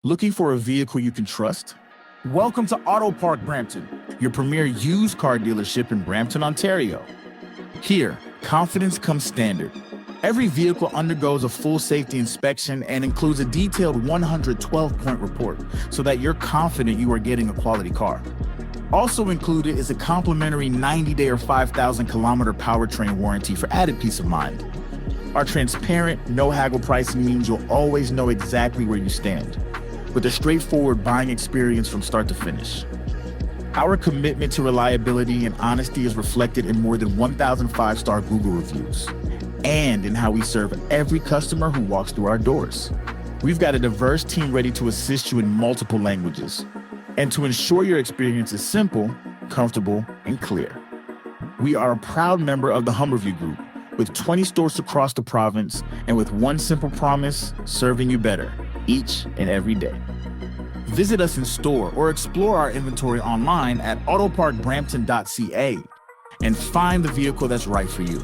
Looking for a vehicle you can trust? Welcome to AutoPark Brampton, your premier used car dealership in Brampton, Ontario. Here, confidence comes standard. Every vehicle undergoes a full safety inspection and includes a detailed 112-point report so that you're confident you are getting a quality car. Also included is a complimentary 90-day or 5,000-kilometer powertrain warranty for added peace of mind. Our transparent, no-haggle pricing means you'll always know exactly where you stand, with a straightforward buying experience from start to finish. Our commitment to reliability and honesty is reflected in more than 1,000 five-star Google reviews, and in how we serve every customer who walks through our doors. We've got a diverse team ready to assist you in multiple languages, and to ensure your experience is simple, comfortable, and clear. We are a proud member of the Humberview Group, with 20 stores across the province, and with one simple promise, serving you better each and every day. Visit us in store or explore our inventory online at autoparkbrampton.ca and find the vehicle that's right for you.